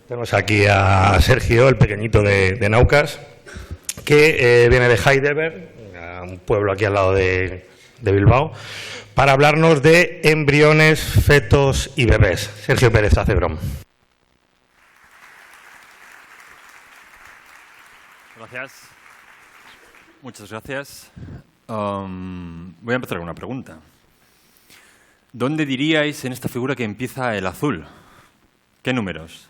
Tenemos aquí a Sergio, el pequeñito de Naucas, que viene de Heidelberg, un pueblo aquí al lado de Bilbao, para hablarnos de embriones, fetos y bebés. Sergio Pérez Acebrón. Gracias. Muchas gracias. Voy a empezar con una pregunta. ¿Dónde diríais en esta figura que empieza el azul? ¿Qué números?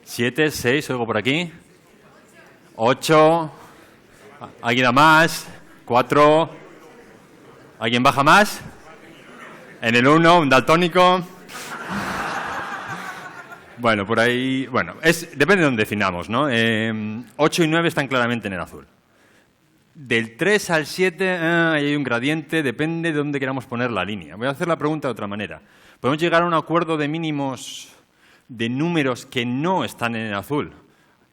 7, 6, oigo por aquí. 8. ¿Alguien da más? 4. ¿Alguien baja más? En el 1, un daltónico. Bueno, por ahí... Bueno, depende de dónde definamos, ¿no? 8 y 9 están claramente en el azul. Del 3 al 7 ahí hay un gradiente, depende de dónde queramos poner la línea. Voy a hacer la pregunta de otra manera. ¿Podemos llegar a un acuerdo de mínimos de números que no están en el azul?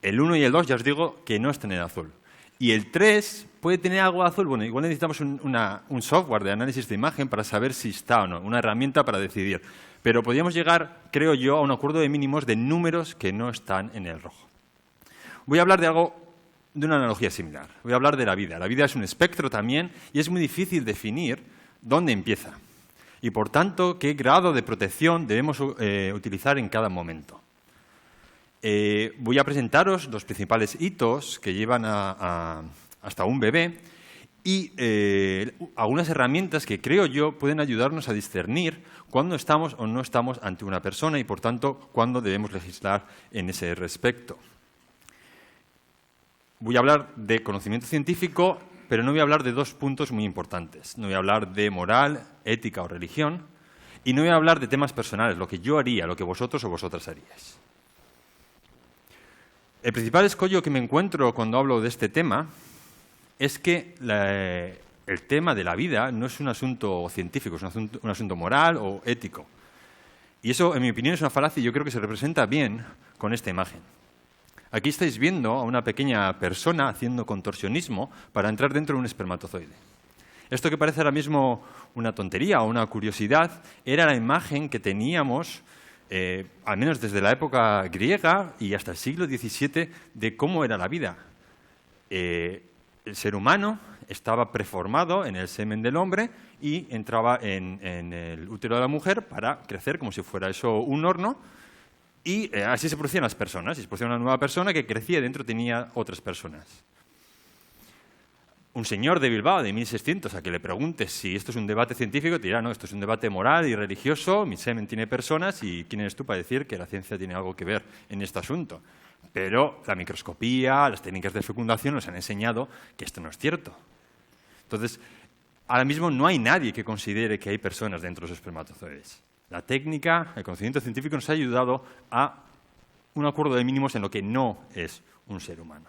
El 1 y el 2 ya os digo que no están en el azul. Y el 3 puede tener algo azul. Bueno, igual necesitamos un software de análisis de imagen para saber si está o no, una herramienta para decidir. Pero podríamos llegar, creo yo, a un acuerdo de mínimos de números que no están en el rojo. Voy a hablar de una analogía similar. Voy a hablar de la vida. La vida es un espectro también y es muy difícil definir dónde empieza. Y, por tanto, qué grado de protección debemos utilizar en cada momento. Voy a presentaros los principales hitos que llevan hasta un bebé y algunas herramientas que creo yo pueden ayudarnos a discernir cuándo estamos o no estamos ante una persona y, por tanto, cuándo debemos legislar en ese respecto. Voy a hablar de conocimiento científico, pero no voy a hablar de dos puntos muy importantes. No voy a hablar de moral, ética o religión, y no voy a hablar de temas personales, lo que yo haría, lo que vosotros o vosotras haríais. El principal escollo que me encuentro cuando hablo de este tema es que el tema de la vida no es un asunto científico, es un asunto moral o ético. Y eso, en mi opinión, es una falacia y yo creo que se representa bien con esta imagen. Aquí estáis viendo a una pequeña persona haciendo contorsionismo para entrar dentro de un espermatozoide. Esto que parece ahora mismo una tontería o una curiosidad era la imagen que teníamos, al menos desde la época griega y hasta el siglo XVII, de cómo era la vida. El ser humano estaba preformado en el semen del hombre y entraba en el útero de la mujer para crecer como si fuera eso un horno. Y así se producían las personas. Y se producía una nueva persona que crecía y dentro tenía otras personas. Un señor de Bilbao de 1600, a que le preguntes si esto es un debate científico, te dirá, no, esto es un debate moral y religioso, mi semen tiene personas y ¿quién eres tú para decir que la ciencia tiene algo que ver en este asunto? Pero la microscopía, las técnicas de fecundación nos han enseñado que esto no es cierto. Entonces, ahora mismo no hay nadie que considere que hay personas dentro de los espermatozoides. La técnica, el conocimiento científico nos ha ayudado a un acuerdo de mínimos en lo que no es un ser humano.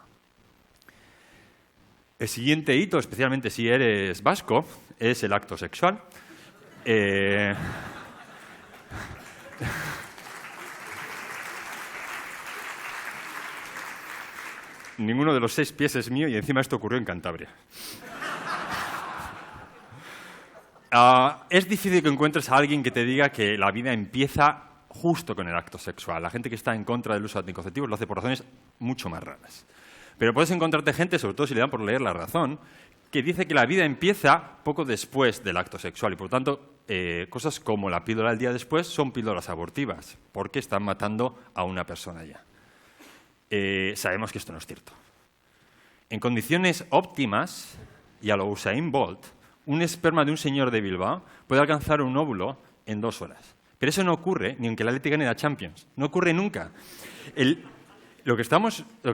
El siguiente hito, especialmente si eres vasco, es el acto sexual. Ninguno de los 6 pies es mío y encima esto ocurrió en Cantabria. Es difícil que encuentres a alguien que te diga que la vida empieza justo con el acto sexual. La gente que está en contra del uso de anticonceptivos lo hace por razones mucho más raras. Pero puedes encontrarte gente, sobre todo si le dan por leer La Razón, que dice que la vida empieza poco después del acto sexual y, por tanto, cosas como la píldora del día después son píldoras abortivas, porque están matando a una persona ya. Sabemos que esto no es cierto. En condiciones óptimas, y a lo Usain Bolt, un esperma de un señor de Bilbao puede alcanzar un óvulo en 2 horas. Pero eso no ocurre ni aunque el Athletic gane la Champions. No ocurre nunca. Lo que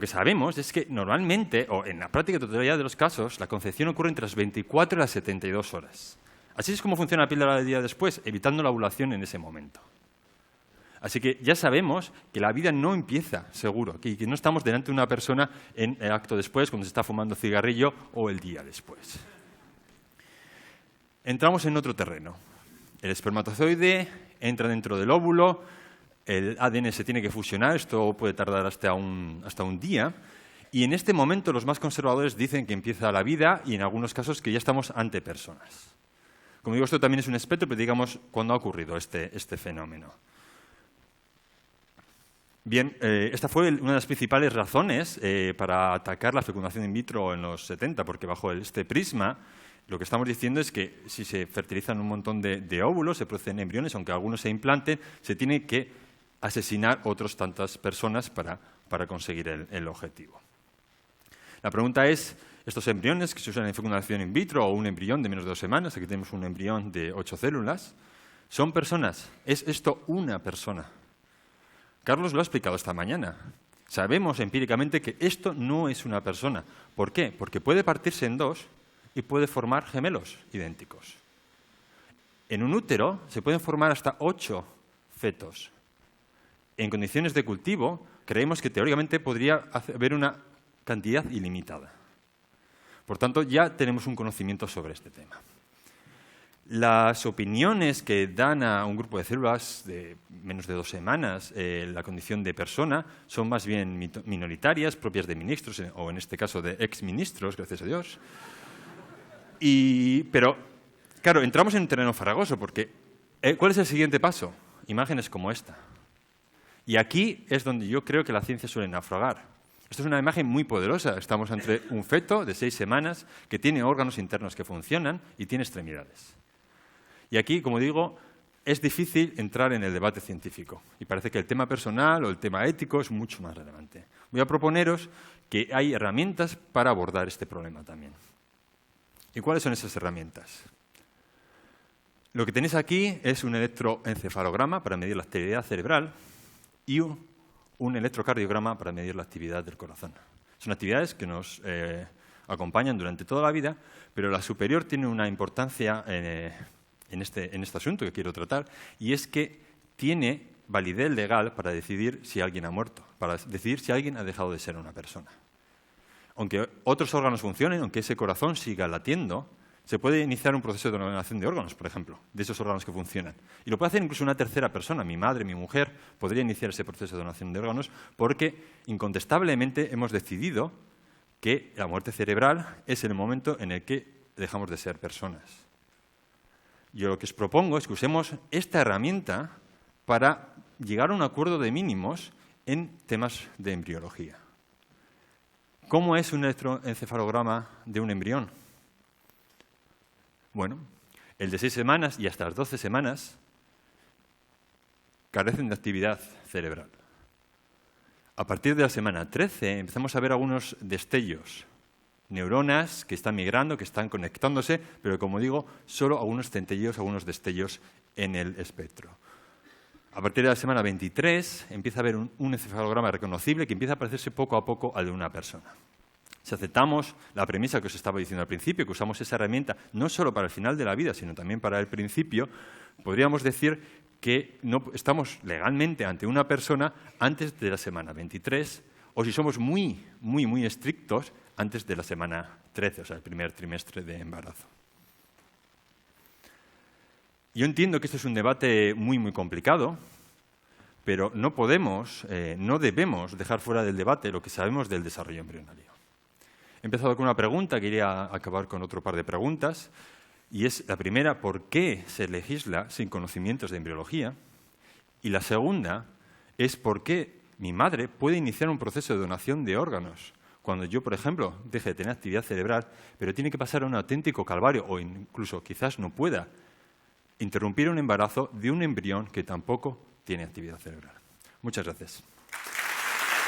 sabemos es que normalmente, o en la práctica totalidad de los casos, la concepción ocurre entre las 24 y las 72 horas. Así es como funciona la píldora del día después, evitando la ovulación en ese momento. Así que ya sabemos que la vida no empieza, seguro, que no estamos delante de una persona en el acto después, cuando se está fumando cigarrillo, o el día después. Entramos en otro terreno. El espermatozoide entra dentro del óvulo, el ADN se tiene que fusionar, esto puede tardar hasta un día, y en este momento los más conservadores dicen que empieza la vida y en algunos casos que ya estamos ante personas. Como digo, esto también es un espectro, pero digamos, ¿cuándo ha ocurrido este fenómeno? Bien, esta fue una de las principales razones para atacar la fecundación in vitro en los 70, porque bajo este prisma lo que estamos diciendo es que si se fertilizan un montón de óvulos, se producen embriones, aunque algunos se implanten, se tiene que asesinar otras tantas personas para conseguir el objetivo. La pregunta es, estos embriones que se usan en fecundación in vitro o un embrión de menos de 2 semanas, aquí tenemos un embrión de 8 células, ¿son personas? ¿Es esto una persona? Carlos lo ha explicado esta mañana. Sabemos empíricamente que esto no es una persona. ¿Por qué? Porque puede partirse en dos y puede formar gemelos idénticos. En un útero se pueden formar hasta 8 fetos. En condiciones de cultivo, creemos que teóricamente podría haber una cantidad ilimitada. Por tanto, ya tenemos un conocimiento sobre este tema. Las opiniones que dan a un grupo de células de menos de 2 semanas la condición de persona son más bien minoritarias, propias de ministros, o en este caso de exministros, gracias a Dios. Pero, claro, entramos en un terreno farragoso, porque ¿cuál es el siguiente paso? Imágenes como esta. Y aquí es donde yo creo que la ciencia suele naufragar. Esto es una imagen muy poderosa. Estamos entre un feto de 6 semanas que tiene órganos internos que funcionan y tiene extremidades. Y aquí, como digo, es difícil entrar en el debate científico. Y parece que el tema personal o el tema ético es mucho más relevante. Voy a proponeros que hay herramientas para abordar este problema también. ¿Y cuáles son esas herramientas? Lo que tenéis aquí es un electroencefalograma para medir la actividad cerebral y un electrocardiograma para medir la actividad del corazón. Son actividades que nos acompañan durante toda la vida, pero la superior tiene una importancia en este asunto que quiero tratar, y es que tiene validez legal para decidir si alguien ha muerto, para decidir si alguien ha dejado de ser una persona. Aunque otros órganos funcionen, aunque ese corazón siga latiendo, se puede iniciar un proceso de donación de órganos, por ejemplo, de esos órganos que funcionan. Y lo puede hacer incluso una tercera persona, mi madre, mi mujer, podría iniciar ese proceso de donación de órganos porque incontestablemente hemos decidido que la muerte cerebral es el momento en el que dejamos de ser personas. Yo lo que os propongo es que usemos esta herramienta para llegar a un acuerdo de mínimos en temas de embriología. ¿Cómo es un electroencefalograma de un embrión? Bueno, el de 6 semanas y hasta las 12 semanas carecen de actividad cerebral. A partir de la semana 13 empezamos a ver algunos destellos. Neuronas que están migrando, que están conectándose, pero como digo, solo algunos centelleos, algunos destellos en el espectro. A partir de la semana 23 empieza a haber un encefalograma reconocible que empieza a parecerse poco a poco al de una persona. Si aceptamos la premisa que os estaba diciendo al principio, que usamos esa herramienta no solo para el final de la vida, sino también para el principio, podríamos decir que no estamos legalmente ante una persona antes de la semana 23, o si somos muy estrictos, antes de la semana 13, o sea, el primer trimestre de embarazo. Yo entiendo que esto es un debate muy complicado, pero no podemos, no debemos dejar fuera del debate lo que sabemos del desarrollo embrionario. He empezado con una pregunta, quería acabar con otro par de preguntas, y es la primera, ¿por qué se legisla sin conocimientos de embriología? Y la segunda es ¿por qué mi madre puede iniciar un proceso de donación de órganos cuando yo, por ejemplo, deje de tener actividad cerebral, pero tiene que pasar a un auténtico calvario, o incluso quizás no pueda interrumpir un embarazo de un embrión que tampoco tiene actividad cerebral? Muchas gracias.